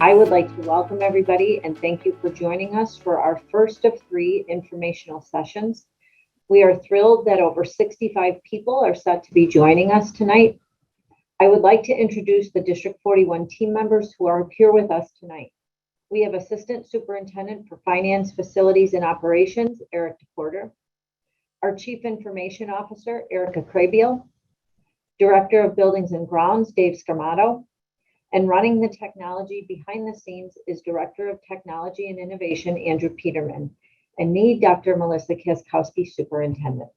I would like to welcome everybody and thank you for joining us for our first of 3 informational sessions. We are thrilled that over 65 people are set to be joining us tonight. I would like to introduce the District 41 team members who are here with us tonight. We have Assistant Superintendent for Finance, Facilities, and Operations, Eric DePorter. Our Chief Information Officer, Erica Krabiel. Director of Buildings and Grounds, Dave Scarmato. And running the technology behind the scenes is Director of Technology and Innovation, Andrew Peterman, and me, Dr. Melissa Kieskowski, Superintendent.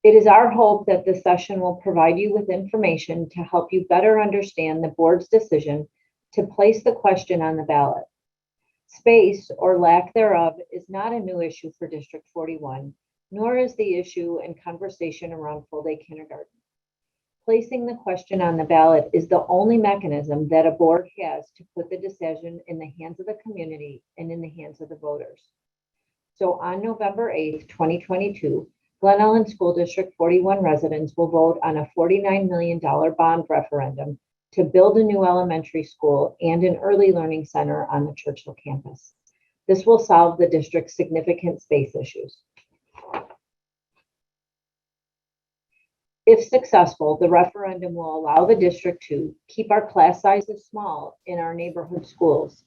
It is our hope that this session will provide you with information to help you better understand the board's decision to place the question on the ballot. Space, or lack thereof, is not a new issue for District 41, nor is the issue and conversation around full-day kindergarten. Placing the question on the ballot is the only mechanism that a board has to put the decision in the hands of the community and in the hands of the voters. So on November 8th, 2022, Glen Ellen School District 41 residents will vote on a $49 million bond referendum to build a new elementary school and an early learning center on the Churchill campus. This will solve the district's significant space issues. If successful, the referendum will allow the district to keep our class sizes small in our neighborhood schools,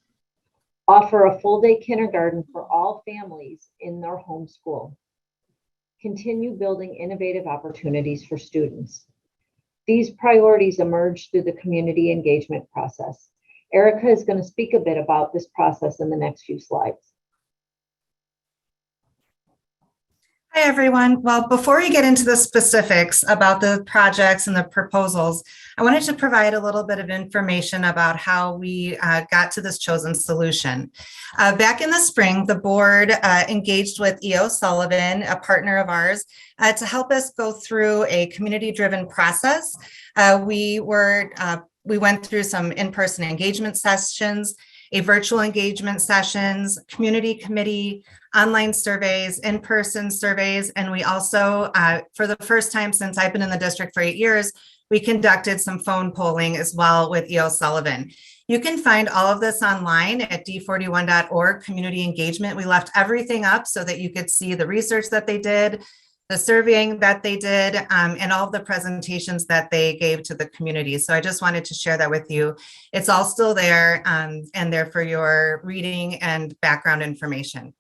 offer a full-day kindergarten for all families in their home school, continue building innovative opportunities for students. These priorities emerge through the community engagement process. Erica is going to speak a bit about this process in the next few slides. Hi, everyone. Well, before we get into the specifics about the projects and the proposals, I wanted to provide a little bit of information about how we got to this chosen solution. Back in the spring, the board engaged with E.O. Sullivan, a partner of ours, to help us go through a community-driven process. We went through some in-person engagement sessions, a virtual engagement sessions, community committee, online surveys, in-person surveys, and we also, for the first time since I've been in the district for 8 years, we conducted some phone polling as well with E.O. Sullivan. You can find all of this online at d41.org, community engagement. We left everything up so that you could see the research that they did, the surveying that they did, and all of the presentations that they gave to the community. So I just wanted to share that with you. It's all still there and there for your reading and background information.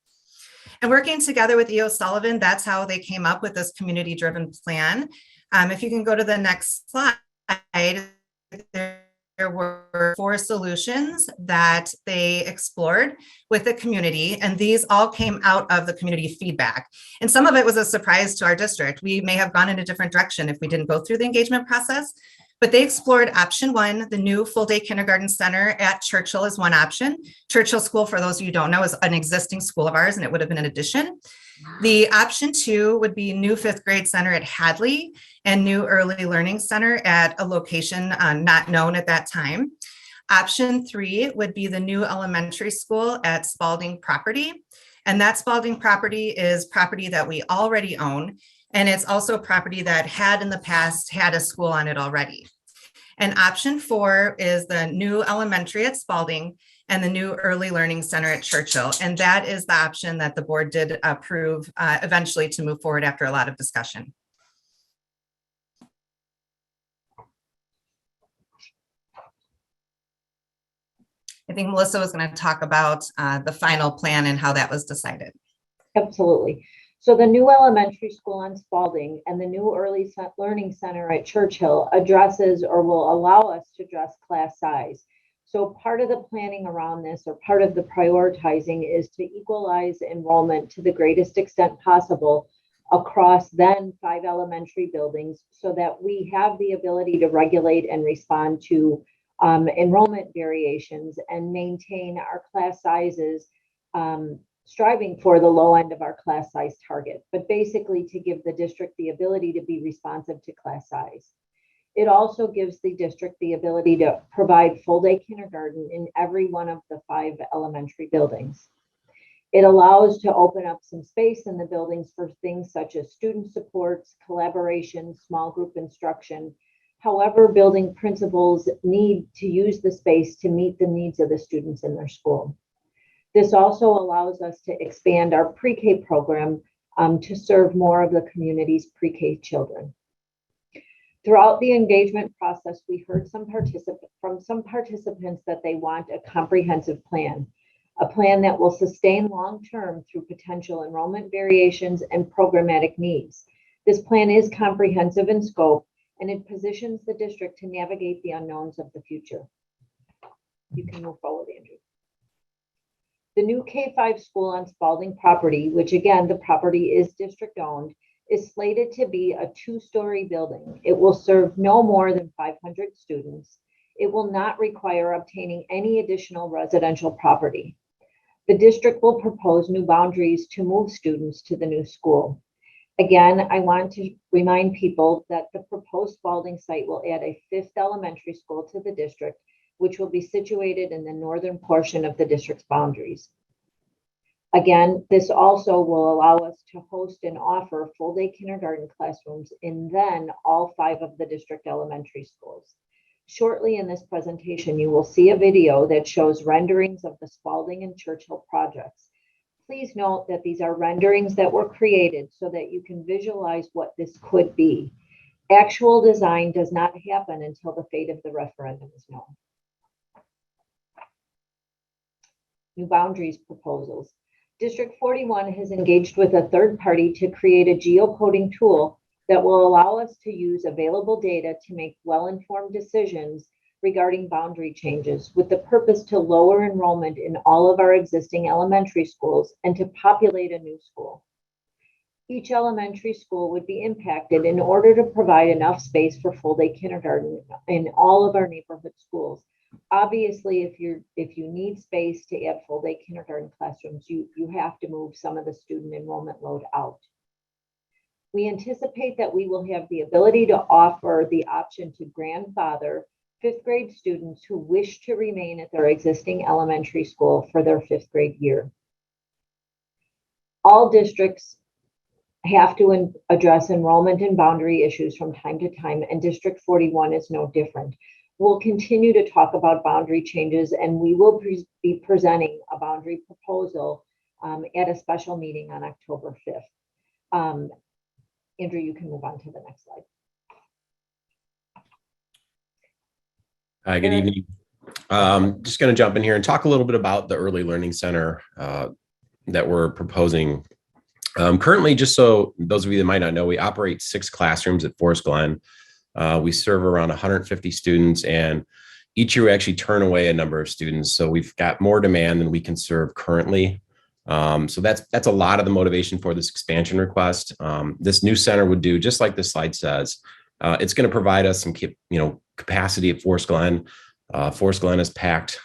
And working together with E.O. Sullivan, that's how they came up with this community-driven plan. If you can go to the next slide, there were 4 solutions that they explored with the community, and these all came out of the community feedback. And some of it was a surprise to our district. We may have gone in a different direction if we didn't go through the engagement process, but they explored option 1, the new full-day kindergarten center at Churchill is one option. Churchill School, for those of you who don't know, is an existing school of ours, and it would have been an addition. The option 2 would be new 5th grade center at Hadley and new early learning center at a location not known at that time. Option 3 would be the new elementary school at Spalding property. And that Spalding property is property that we already own. And it's also property that had in the past had a school on it already. And option 4 is the new elementary at Spalding and the new early learning center at Churchill. And that is the option that the board did approve eventually to move forward after a lot of discussion. I think Melissa was going to talk about the final plan and how that was decided. Absolutely. So the new elementary school on Spalding and the new early learning center at Churchill addresses or will allow us to address class size. So part of the planning around this, or part of the prioritizing, is to equalize enrollment to the greatest extent possible across then 5 elementary buildings so that we have the ability to regulate and respond to enrollment variations and maintain our class sizes, striving for the low end of our class size target, but basically to give the district the ability to be responsive to class size. It also gives the district the ability to provide full-day kindergarten in every one of the 5 elementary buildings. It allows to open up some space in the buildings for things such as student supports, collaboration, small group instruction. However, building principals need to use the space to meet the needs of the students in their school. This also allows us to expand our pre-K program to serve more of the community's pre-K children. Throughout the engagement process, we heard from some participants that they want a comprehensive plan, a plan that will sustain long-term through potential enrollment variations and programmatic needs. This plan is comprehensive in scope, and it positions the district to navigate the unknowns of the future. You can move forward, Andrew. The new K-5 school on Spalding property, which again, the property is district-owned, is slated to be a 2-story building. It will serve no more than 500 students. It will not require obtaining any additional residential property. The district will propose new boundaries to move students to the new school. Again, I want to remind people that the proposed Spalding site will add a 5th elementary school to the district, which will be situated in the northern portion of the district's boundaries. Again, this also will allow us to host and offer full-day kindergarten classrooms in then all 5 of the district elementary schools. Shortly in this presentation, you will see a video that shows renderings of the Spalding and Churchill projects. Please note that these are renderings that were created so that you can visualize what this could be. Actual design does not happen until the fate of the referendum is known. New boundaries proposals. District 41 has engaged with a third party to create a geocoding tool that will allow us to use available data to make well-informed decisions regarding boundary changes, with the purpose to lower enrollment in all of our existing elementary schools and to populate a new school. Each elementary school would be impacted in order to provide enough space for full-day kindergarten in all of our neighborhood schools. Obviously, if you need space to add full-day kindergarten classrooms, you have to move some of the student enrollment load out. We anticipate that we will have the ability to offer the option to grandfather 5th grade students who wish to remain at their existing elementary school for their 5th grade year. All districts have to address enrollment and boundary issues from time to time, and District 41 is no different. We'll continue to talk about boundary changes, and we will be presenting a boundary proposal at a special meeting on October 5th. Andrew, you can move on to the next slide. Hi, good evening. Just going to jump in here and talk a little bit about the Early Learning Center that we're proposing. Currently, just so those of you that might not know, we operate 6 classrooms at Forest Glen. We serve around 150 students, and each year we actually turn away a number of students. So we've got more demand than we can serve currently. So that's a lot of the motivation for this expansion request. This new center would do just like the slide says. It's going to provide us some capacity at Forest Glen. Forest Glen is packed.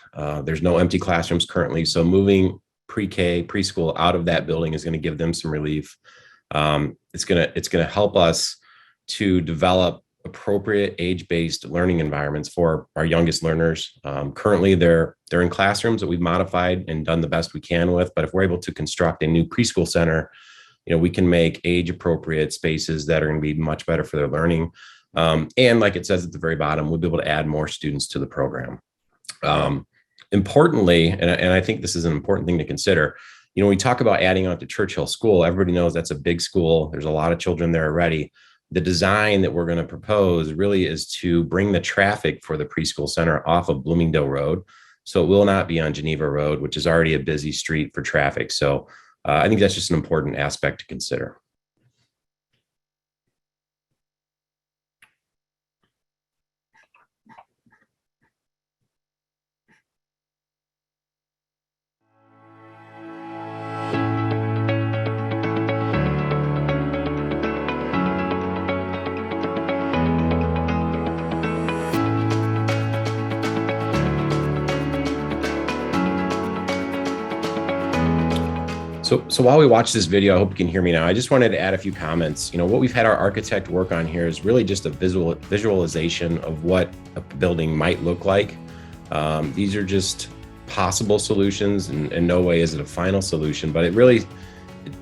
There's no empty classrooms currently. So moving pre-K, preschool out of that building is going to give them some relief. It's going to help us to develop appropriate age-based learning environments for our youngest learners. Currently, they're in classrooms that we've modified and done the best we can with. But if we're able to construct a new preschool center, we can make age-appropriate spaces that are going to be much better for their learning. And like it says at the very bottom, we'll be able to add more students to the program. Importantly, and I think this is an important thing to consider, we talk about adding on to Churchill School. Everybody knows that's a big school. There's a lot of children there already. The design that we're going to propose really is to bring the traffic for the preschool center off of Bloomingdale Road. So it will not be on Geneva Road, which is already a busy street for traffic. So I think that's just an important aspect to consider. So while we watch this video, I hope you can hear me now. I just wanted to add a few comments. What we've had our architect work on here is really just a visualization of what a building might look like. These are just possible solutions, and in no way is it a final solution, but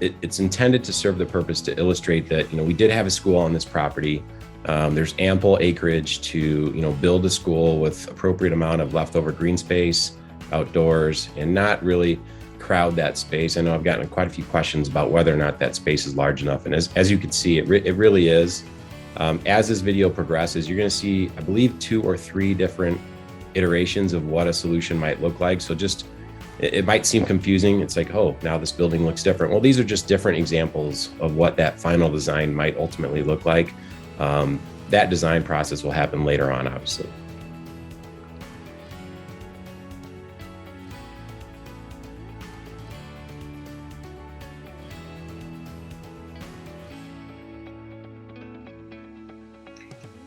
it's intended to serve the purpose to illustrate that, we did have a school on this property. There's ample acreage to, build a school with appropriate amount of leftover green space outdoors and not really crowd that space. I know I've gotten quite a few questions about whether or not that space is large enough. And as you can see, it really is. As this video progresses, you're going to see, I believe, 2 or 3 different iterations of what a solution might look like. So it might seem confusing. It's like, oh, now this building looks different. Well, these are just different examples of what that final design might ultimately look like. That design process will happen later on, obviously.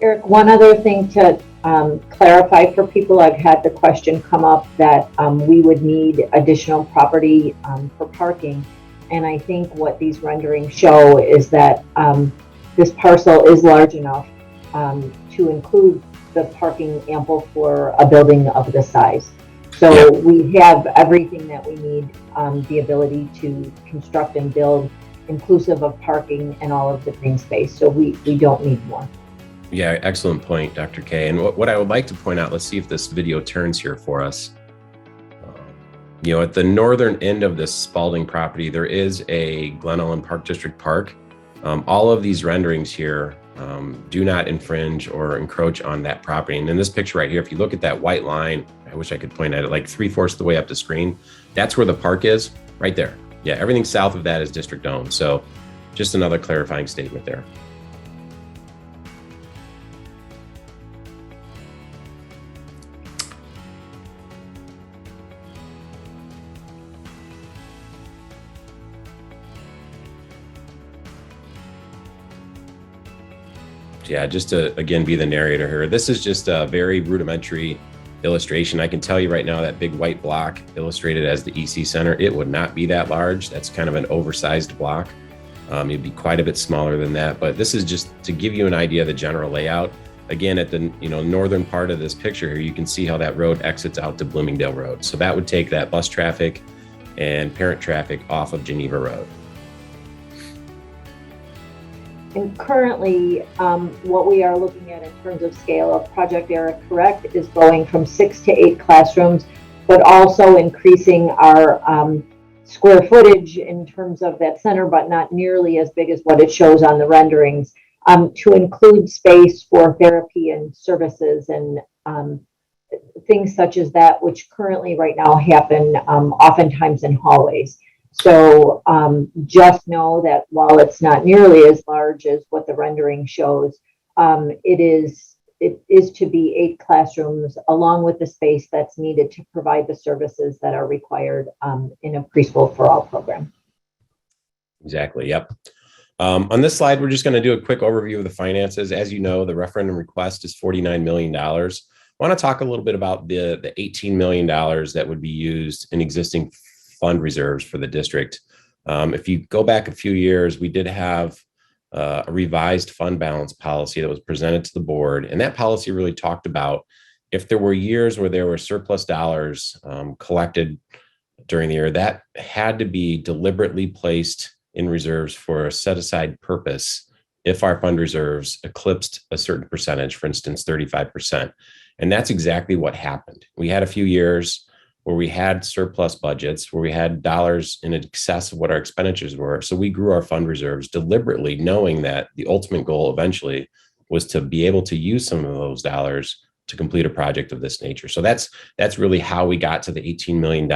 Eric, one other thing to clarify for people, I've had the question come up that we would need additional property for parking. And I think what these renderings show is that this parcel is large enough to include the parking ample for a building of this size. So we have everything that we need, the ability to construct and build inclusive of parking and all of the green space. So we don't need more. Yeah, excellent point, Dr. K. And what I would like to point out, let's see if this video turns here for us. At the northern end of this Spalding property, there is a Glen Ellen Park District park. All of these renderings here do not infringe or encroach on that property. And in this picture right here, if you look at that white line, I wish I could point at it like 3/4 of the way up the screen. That's where the park is, right there. Yeah, everything south of that is district owned. So just another clarifying statement there. Yeah, just to, again, be the narrator here. This is just a very rudimentary illustration. I can tell you right now that big white block illustrated as the EC Center, it would not be that large. That's kind of an oversized block. It'd be quite a bit smaller than that, but this is just to give you an idea of the general layout. Again, at the northern part of this picture here, you can see how that road exits out to Bloomingdale Road. So that would take that bus traffic and parent traffic off of Geneva Road. And currently, what we are looking at in terms of scale of Project Eric Correct is going from 6 to 8 classrooms, but also increasing our square footage in terms of that center, but not nearly as big as what it shows on the renderings, to include space for therapy and services and things such as that, which currently right now happen oftentimes in hallways. So just know that while it's not nearly as large as what the rendering shows, it is to be 8 classrooms along with the space that's needed to provide the services that are required in a preschool for all program. Exactly. Yep. On this slide, we're just going to do a quick overview of the finances. As you know, the referendum request is $49 million. I want to talk a little bit about the $18 million that would be used in existing fund reserves for the district. If you go back a few years, we did have a revised fund balance policy that was presented to the board. And that policy really talked about if there were years where there were surplus dollars collected during the year, that had to be deliberately placed in reserves for a set aside purpose if our fund reserves eclipsed a certain percentage, for instance, 35%. And that's exactly what happened. We had a few years where we had surplus budgets, where we had dollars in excess of what our expenditures were. So we grew our fund reserves deliberately, knowing that the ultimate goal eventually was to be able to use some of those dollars to complete a project of this nature. So that's really how we got to the $18 million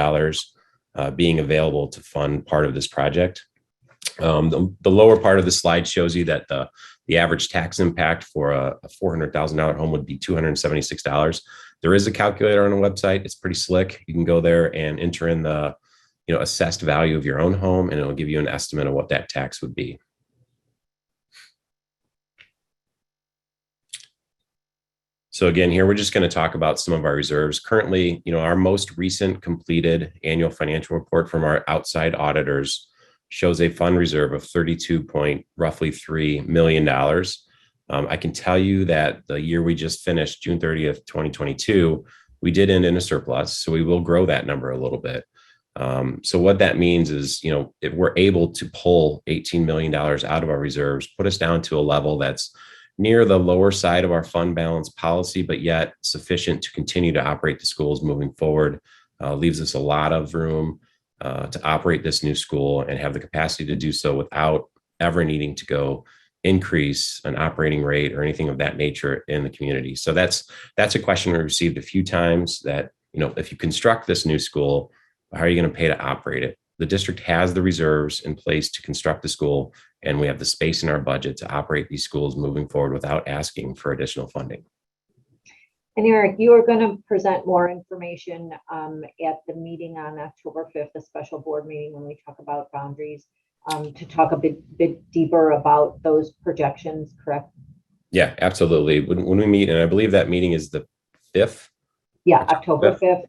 being available to fund part of this project. The lower part of the slide shows you that the average tax impact for a $400,000 home would be $276. There is a calculator on the website. It's pretty slick. You can go there and enter in the assessed value of your own home, and it'll give you an estimate of what that tax would be. So again, here we're just going to talk about some of our reserves. Currently, our most recent completed annual financial report from our outside auditors shows a fund reserve of $32.3 million. I can tell you that the year we just finished, June 30th, 2022, we did end in a surplus, so we will grow that number a little bit. So what that means is, if we're able to pull $18 million out of our reserves, put us down to a level that's near the lower side of our fund balance policy, but yet sufficient to continue to operate the schools moving forward, leaves us a lot of room to operate this new school and have the capacity to do so without ever needing to go increase an operating rate or anything of that nature in the community. So that's a question we received a few times, that, if you construct this new school, how are you going to pay to operate it? The district has the reserves in place to construct the school, and we have the space in our budget to operate these schools moving forward without asking for additional funding. And Eric, you are going to present more information at the meeting on October 5th, the special board meeting, when we talk about boundaries, to talk a bit deeper about those projections, correct? Yeah, absolutely. When we meet, and I believe that meeting is the 5th. Yeah, October 5th.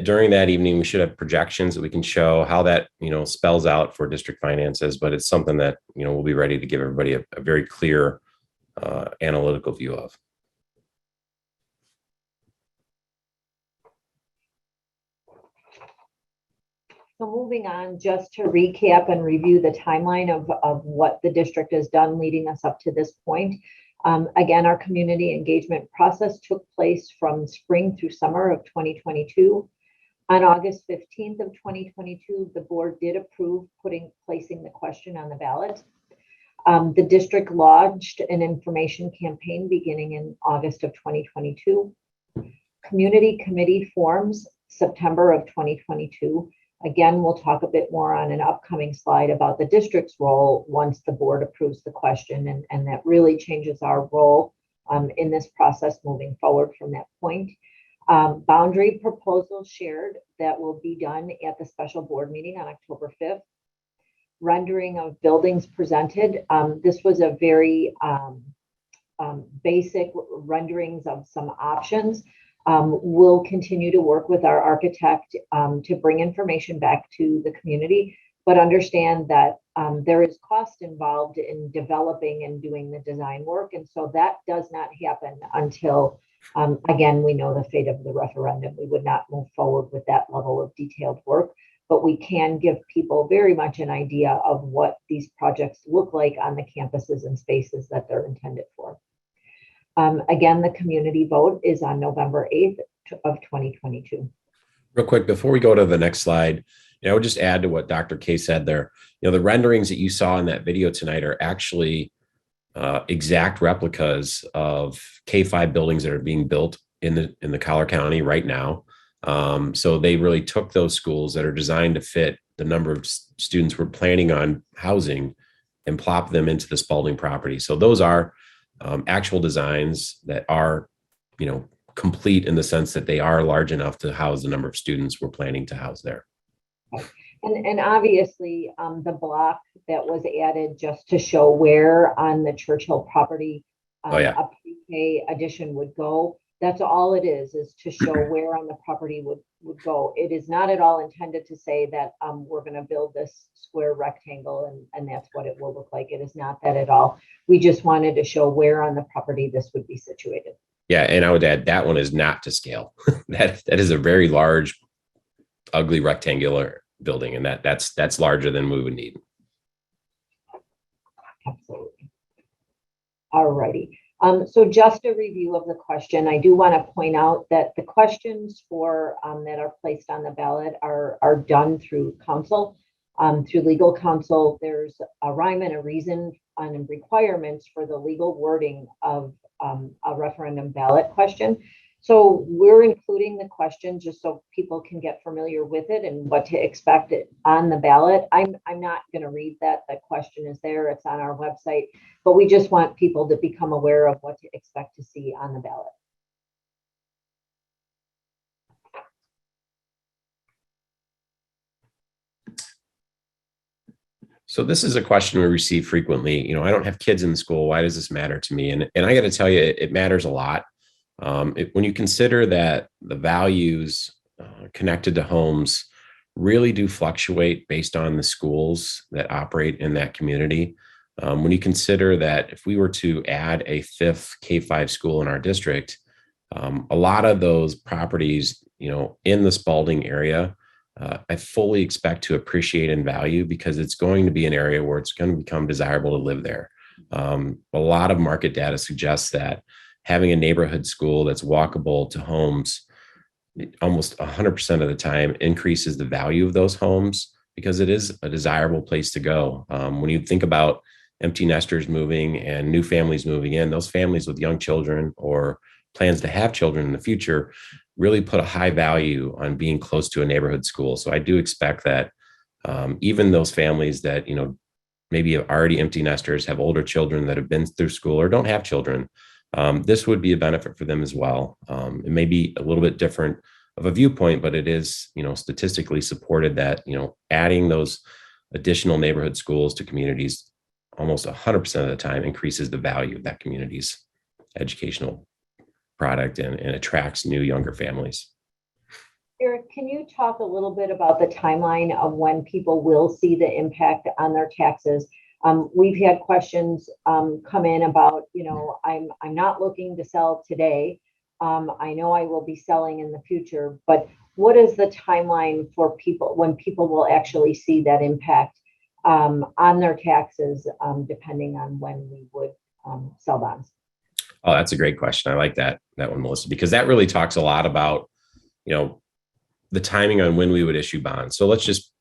During that evening, we should have projections that we can show how that, spells out for district finances, but it's something that, we'll be ready to give everybody a very clear analytical view of. So moving on, just to recap and review the timeline of what the district has done leading us up to this point. Again, our community engagement process took place from spring through summer of 2022. On August 15th of 2022, the board did approve placing the question on the ballot. The district launched an information campaign beginning in August of 2022. Community committee forms September of 2022. Again, we'll talk a bit more on an upcoming slide about the district's role once the board approves the question, and that really changes our role in this process moving forward from that point. Boundary proposals shared that will be done at the special board meeting on October 5th. Rendering of buildings presented. This was a very basic renderings of some options. We'll continue to work with our architect to bring information back to the community, but understand that there is cost involved in developing and doing the design work. And so that does not happen until, again, we know the fate of the referendum. We would not move forward with that level of detailed work, but we can give people very much an idea of what these projects look like on the campuses and spaces that they're intended for. Again, the community vote is on November 8th of 2022. Real quick, before we go to the next slide, I would just add to what Dr. K said there. The renderings that you saw in that video tonight are actually exact replicas of K-5 buildings that are being built in the Collier County right now. So they really took those schools that are designed to fit the number of students we're planning on housing and plop them into the Spalding property. So those are actual designs that are, complete in the sense that they are large enough to house the number of students we're planning to house there. And obviously, the block that was added just to show where on the Churchill property a pre-K addition would go. That's all it is to show where on the property would go. It is not at all intended to say that we're going to build this square rectangle and that's what it will look like. It is not that at all. We just wanted to show where on the property this would be situated. Yeah, and I would add that one is not to scale. that is a very large, ugly rectangular building, and that's larger than we would need. Absolutely. All righty. So just a review of the question, I do want to point out that the questions for that are placed on the ballot are done through counsel, through legal counsel. There's a rhyme and a reason and requirements for the legal wording of a referendum ballot question. So we're including the question just so people can get familiar with it and what to expect it on the ballot. I'm not going to read that. That question is there. It's on our website, but we just want people to become aware of what to expect to see on the ballot. So this is a question we receive frequently. I don't have kids in the school. Why does this matter to me? And I got to tell you, it matters a lot. When you consider that the values connected to homes really do fluctuate based on the schools that operate in that community. When you consider that if we were to add a fifth K-5 school in our district, A lot of those properties, in the Spalding area, I fully expect to appreciate in value because it's going to be an area where it's going to become desirable to live there. A lot of market data suggests that having a neighborhood school that's walkable to homes almost 100% of the time increases the value of those homes because it is a desirable place to go. When you think about empty nesters moving and new families moving in, those families with young children or plans to have children in the future really put a high value on being close to a neighborhood school. So I do expect that even those families that, maybe are already empty nesters, have older children that have been through school or don't have children, this would be a benefit for them as well. It may be a little bit different of a viewpoint, but it is, statistically supported that, adding those additional neighborhood schools to communities almost 100% of the time increases the value of that community's educational product and attracts new younger families. Eric, can you talk a little bit about the timeline of when people will see the impact on their taxes? We've had questions come in about, I'm not looking to sell today. I know I will be selling in the future, but what is the timeline for people when people will actually see that impact on their taxes, depending on when we would sell bonds? Oh, that's a great question. I like that one, Melissa, because that really talks a lot about, the timing on when we would issue bonds. So let's just,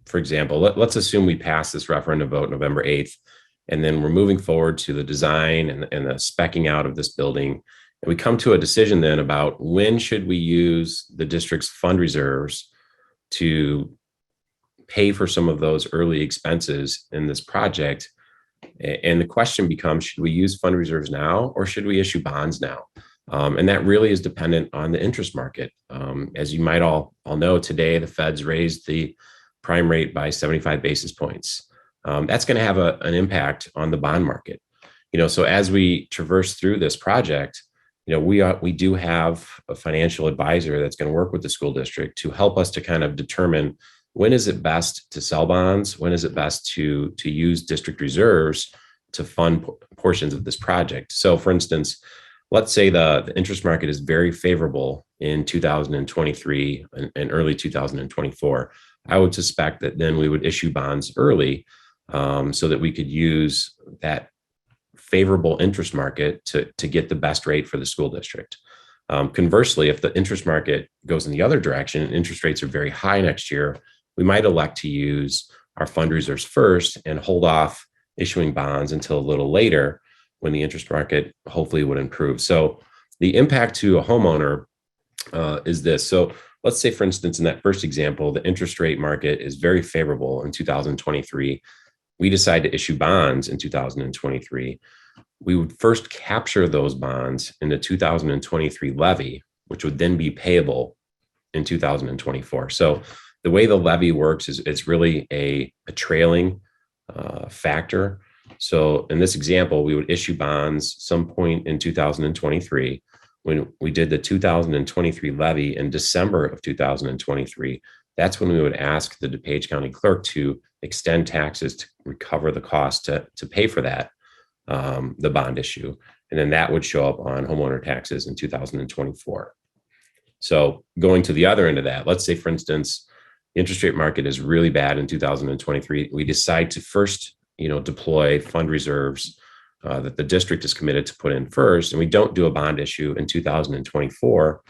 for example, let's assume we pass this referendum vote November 8th, and then we're moving forward to the design and the speccing out of this building. And we come to a decision then about when should we use the district's fund reserves to pay for some of those early expenses in this project. And the question becomes, should we use fund reserves now or should we issue bonds now? And that really is dependent on the interest market. As you might all know, today the Fed's raised the prime rate by 75 basis points. That's going to have an impact on the bond market. So as we traverse through this project, we do have a financial advisor that's going to work with the school district to help us to kind of determine when is it best to sell bonds, when is it best to use district reserves to fund portions of this project. So for instance, let's say the interest market is very favorable in 2023 and early 2024. I would suspect that then we would issue bonds early so that we could use that favorable interest market to get the best rate for the school district. Conversely, if the interest market goes in the other direction and interest rates are very high next year, we might elect to use our fund reserves first and hold off issuing bonds until a little later when the interest market hopefully would improve. So the impact to a homeowner is this. So let's say, for instance, in that first example, the interest rate market is very favorable in 2023. We decide to issue bonds in 2023. We would first capture those bonds in the 2023 levy, which would then be payable in 2024. So the way the levy works is it's really a trailing factor. So in this example, we would issue bonds some point in 2023. When we did the 2023 levy in December of 2023, that's when we would ask the DuPage County Clerk to extend taxes to recover the cost to pay for that, the bond issue. And then that would show up on homeowner taxes in 2024. So going to the other end of that, let's say, for instance, the interest rate market is really bad in 2023. We decide to first, deploy fund reserves that the district is committed to put in first, and we don't do a bond issue in 2024.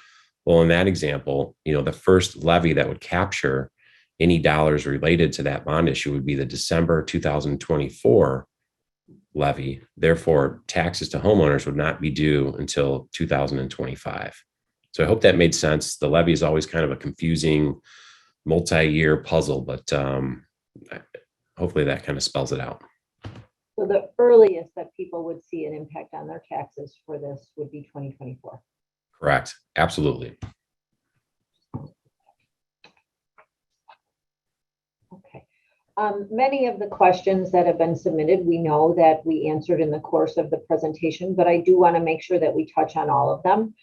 Well, in that example, the first levy that would capture any dollars related to that bond issue would be the December 2024 levy. Therefore, taxes to homeowners would not be due until 2025. So I hope that made sense. The levy is always kind of a confusing multi-year puzzle, but hopefully that kind of spells it out. So the earliest that people would see an impact on their taxes for this would be 2024. Correct. Absolutely. Okay. Many of the questions that have been submitted, we know that we answered in the course of the presentation, but I do want to make sure that we touch on all of them.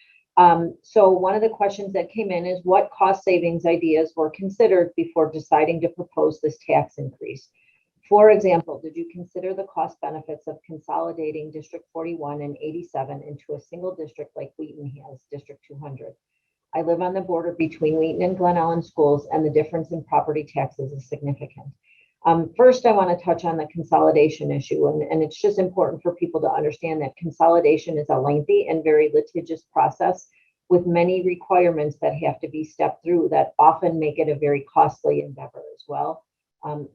So one of the questions that came in is what cost savings ideas were considered before deciding to propose this tax increase? For example, did you consider the cost benefits of consolidating District 41 and 87 into a single district like Wheaton has, District 200? I live on the border between Wheaton and Glen Ellen schools, and the difference in property taxes is significant. First, I want to touch on the consolidation issue, and it's just important for people to understand that consolidation is a lengthy and very litigious process with many requirements that have to be stepped through that often make it a very costly endeavor as well.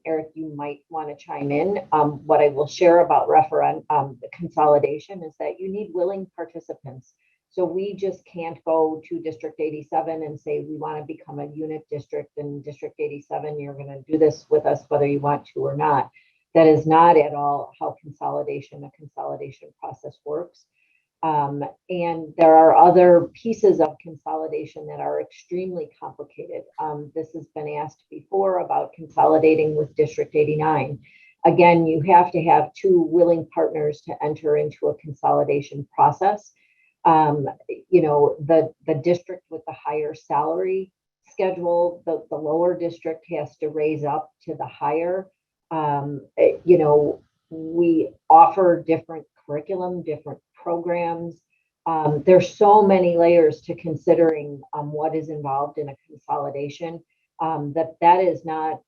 Eric, you might want to chime in. What I will share about the consolidation is that you need willing participants. So we just can't go to District 87 and say, we want to become a unit district, and District 87, you're going to do this with us whether you want to or not. That is not at all how a consolidation process works. And there are other pieces of consolidation that are extremely complicated. This has been asked before about consolidating with District 89. Again, you have to have two willing partners to enter into a consolidation process. The district with the higher salary schedule, the lower district has to raise up to the higher. We offer different curriculum, different programs. There's so many layers to considering what is involved in a consolidation that is not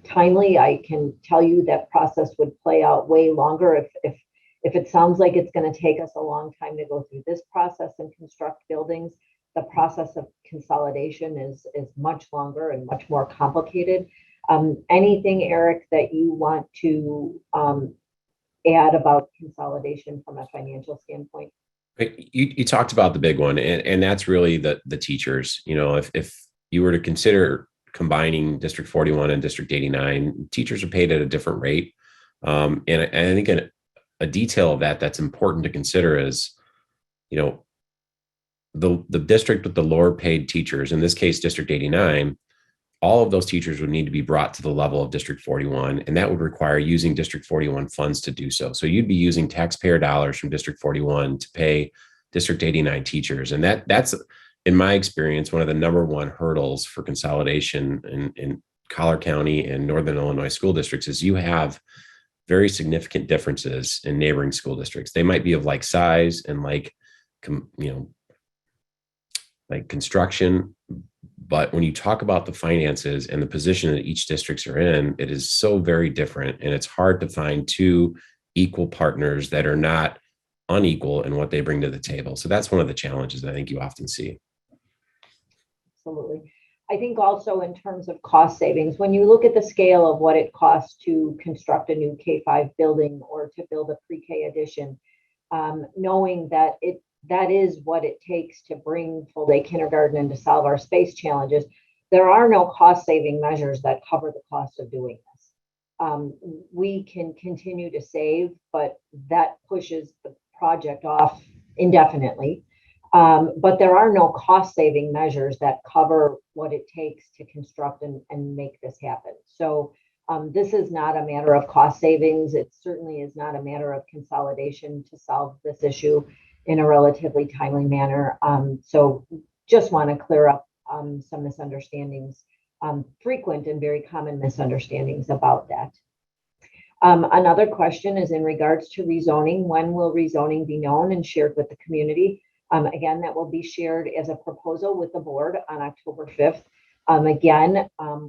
timely. I can tell you that process would play out way longer if it sounds like it's going to take us a long time to go through this process and construct buildings. The process of consolidation is much longer and much more complicated. Anything, Eric, that you want to add about consolidation from a financial standpoint? You talked about the big one, and that's really the teachers. If you were to consider combining District 41 and District 89, teachers are paid at a different rate. And I think a detail of that's important to consider is, the district with the lower paid teachers, in this case, District 89, all of those teachers would need to be brought to the level of District 41, and that would require using District 41 funds to do so. So you'd be using taxpayer dollars from District 41 to pay District 89 teachers. And that's, in my experience, one of the number one hurdles for consolidation in Collier County and Northern Illinois school districts is you have very significant differences in neighboring school districts. They might be of like size and like construction, but when you talk about the finances and the position that each districts are in, it is so very different, and it's hard to find two equal partners that are not unequal in what they bring to the table. So that's one of the challenges that I think you often see. Absolutely. I think also in terms of cost savings, when you look at the scale of what it costs to construct a new K-5 building or to build a pre-K addition, knowing that that is what it takes to bring full day kindergarten and to solve our space challenges, there are no cost saving measures that cover the cost of doing this. We can continue to save, but that pushes the project off indefinitely. But there are no cost saving measures that cover what it takes to construct and make this happen. So this is not a matter of cost savings. It certainly is not a matter of consolidation to solve this issue in a relatively timely manner. So just want to clear up some misunderstandings, frequent and very common misunderstandings about that. Another question is in regards to rezoning. When will rezoning be known and shared with the community? Again, that will be shared as a proposal with the board on October 5th.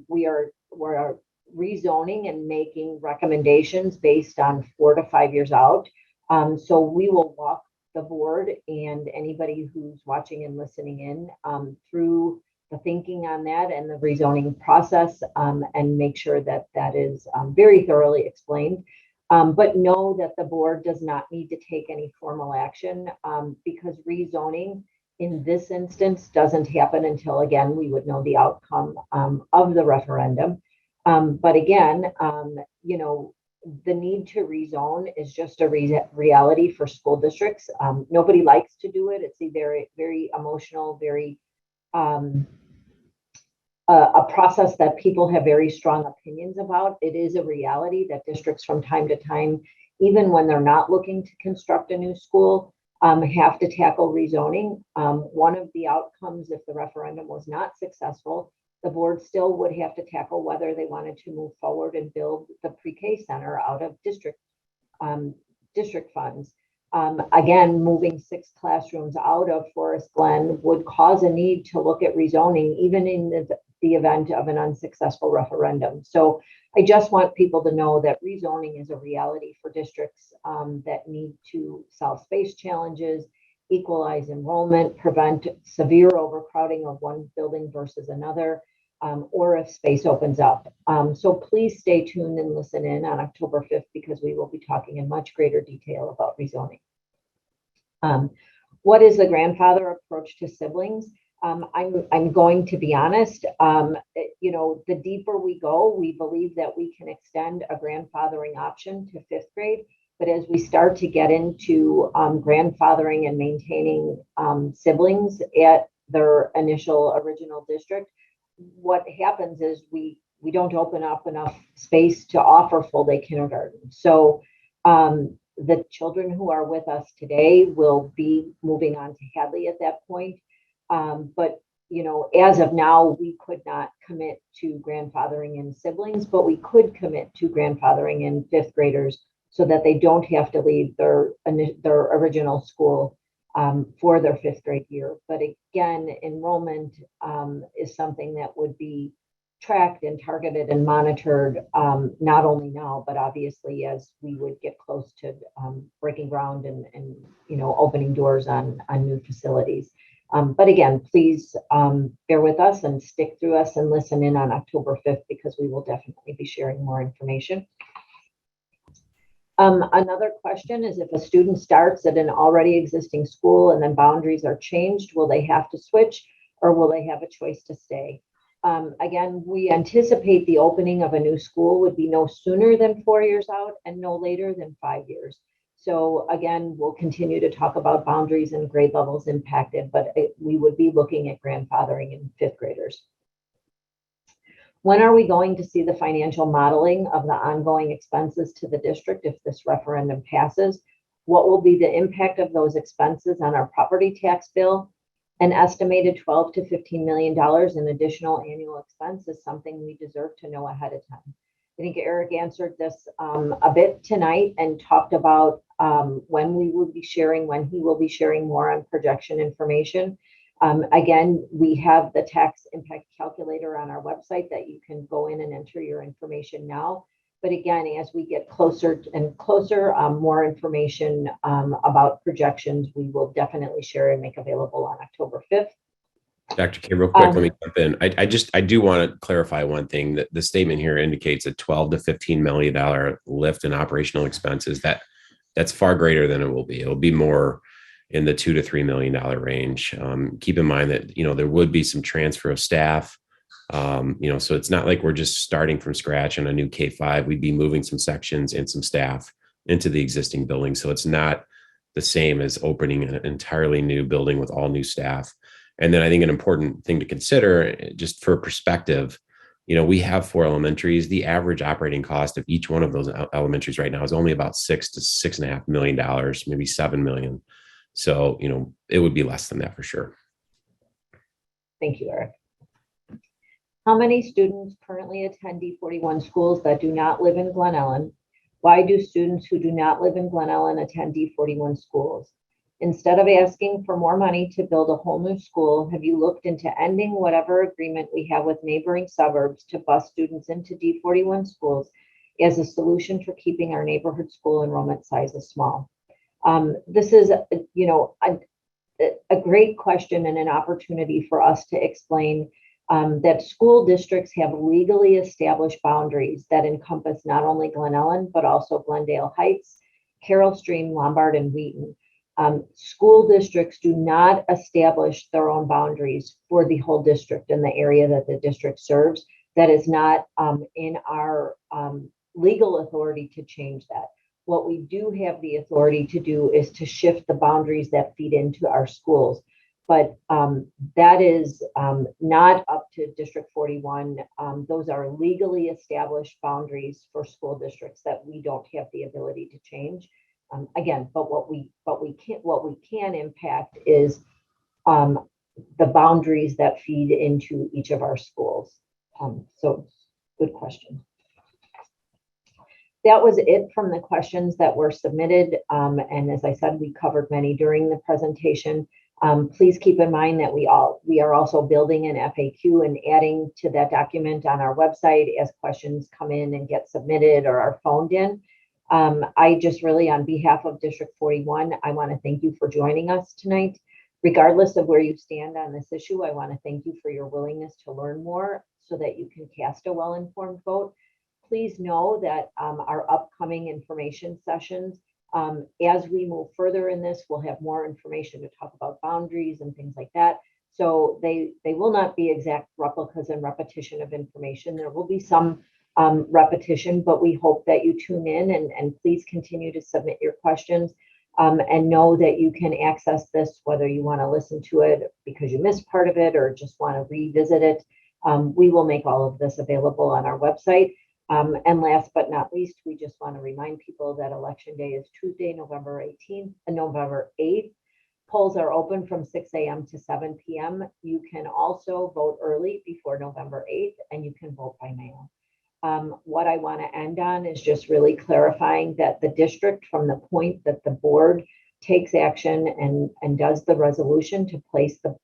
We're rezoning and making recommendations based on 4 to 5 years out. So we will walk the board and anybody who's watching and listening in through the thinking on that and the rezoning process and make sure that that is very thoroughly explained. But know that the board does not need to take any formal action because rezoning in this instance doesn't happen until, again, we would know the outcome of the referendum. But again, the need to rezone is just a reality for school districts. Nobody likes to do it. It's a very, very emotional, very a process that people have very strong opinions about. It is a reality that districts from time to time, even when they're not looking to construct a new school, have to tackle rezoning. One of the outcomes, if the referendum was not successful, The board still would have to tackle whether they wanted to move forward and build the pre-K center out of district funds. Again, moving 6 classrooms out of Forest Glen would cause a need to look at rezoning, even in the event of an unsuccessful referendum. So I just want people to know that rezoning is a reality for districts that need to solve space challenges, equalize enrollment, prevent severe overcrowding of one building versus another, or if space opens up. So please stay tuned and listen in on October 5th, because we will be talking in much greater detail about rezoning. What is the grandfather approach to siblings? I'm going to be honest, the deeper we go, we believe that we can extend a grandfathering option to 5th grade. But as we start to get into grandfathering and maintaining siblings at their initial original district, what happens is we don't open up enough space to offer full day kindergarten. So the children who are with us today will be moving on to Hadley at that point. But as of now, we could not commit to grandfathering in siblings, but we could commit to grandfathering in 5th graders so that they don't have to leave their original school for their 5th grade year. But again, enrollment is something that would be tracked and targeted and monitored, not only now, but obviously as we would get close to breaking ground and opening doors on new facilities. But again, please bear with us and stick through us and listen in on October 5th, because we will definitely be sharing more information. Another question is, if a student starts at an already existing school and then boundaries are changed, will they have to switch, or will they have a choice to stay? Again, we anticipate the opening of a new school would be no sooner than 4 years out and no later than 5 years. So again, we'll continue to talk about boundaries and grade levels impacted, but we would be looking at grandfathering in 5th graders. When are we going to see the financial modeling of the ongoing expenses to the district if this referendum passes? What will be the impact of those expenses on our property tax bill? An estimated $12 to $15 million in additional annual expense is something we deserve to know ahead of time. I think Eric answered this a bit tonight and talked about when he will be sharing more on projection information. Again, we have the tax impact calculator on our website that you can go in and enter your information now. But again, as we get closer and closer, more information about projections, we will definitely share and make available on October 5th. Dr. K, real quick, let me jump in. I do want to clarify one thing, that the statement here indicates a $12 to $15 million lift in operational expenses. That's far greater than it will be. It'll be more in the $2 to $3 million range. Keep in mind that, there would be some transfer of staff. So it's not like we're just starting from scratch on a new K-5. We'd be moving some sections and some staff into the existing building. So it's not the same as opening an entirely new building with all new staff. And then I think an important thing to consider, just for perspective, we have 4 elementaries. The average operating cost of each one of those elementaries right now is only about $6 to $6.5 million, maybe $7 million. So, it would be less than that for sure. Thank you, Eric. How many students currently attend D41 schools that do not live in Glen Ellen? Why do students who do not live in Glen Ellen attend D41 schools? Instead of asking for more money to build a whole new school, have you looked into ending whatever agreement we have with neighboring suburbs to bus students into D41 schools as a solution for keeping our neighborhood school enrollment sizes small? This is, a great question and an opportunity for us to explain that school districts have legally established boundaries that encompass not only Glen Ellen, but also Glendale Heights, Carroll Stream, Lombard, and Wheaton. School districts do not establish their own boundaries for the whole district in the area that the district serves. That is not in our legal authority to change that. What we do have the authority to do is to shift the boundaries that feed into our schools. But that is not up to District 41. Those are legally established boundaries for school districts that we don't have the ability to change. Again, but what we can impact is the boundaries that feed into each of our schools. So good question. That was it from the questions that were submitted. And as I said, we covered many during the presentation. Please keep in mind that we are also building an FAQ and adding to that document on our website as questions come in and get submitted or are phoned in. I just really, on behalf of District 41, I want to thank you for joining us tonight. Regardless of where you stand on this issue, I want to thank you for your willingness to learn more so that you can cast a well-informed vote. Please know that our upcoming information sessions, as we move further in this, we'll have more information to talk about boundaries and things like that. So they will not be exact replicas and repetition of information. There will be some repetition, but we hope that you tune in and please continue to submit your questions and know that you can access this, whether you want to listen to it because you missed part of it or just want to revisit it. We will make all of this available on our website. And last but not least, we just want to remind people that Election Day is Tuesday, November 18th and November 8th. Polls are open from 6 a.m. to 7 p.m. You can also vote early before November 8th, and you can vote by mail. What I want to end on is just really clarifying that the district, from the point that the board takes action and does the resolution to place the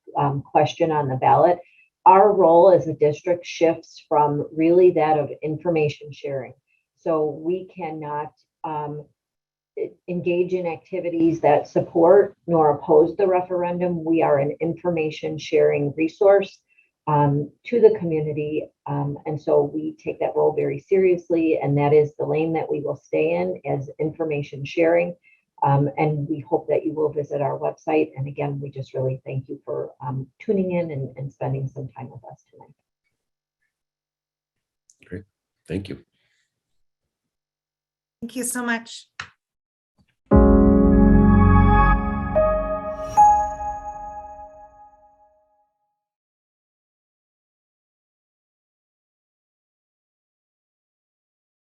question on the ballot, our role as a district shifts from really that of information sharing. So we cannot engage in activities that support nor oppose the referendum. We are an information sharing resource to the community. And so we take that role very seriously, and that is the lane that we will stay in as information sharing. And we hope that you will visit our website. And again, we just really thank you for tuning in and spending some time with us tonight. Great. Thank you. Thank you so much.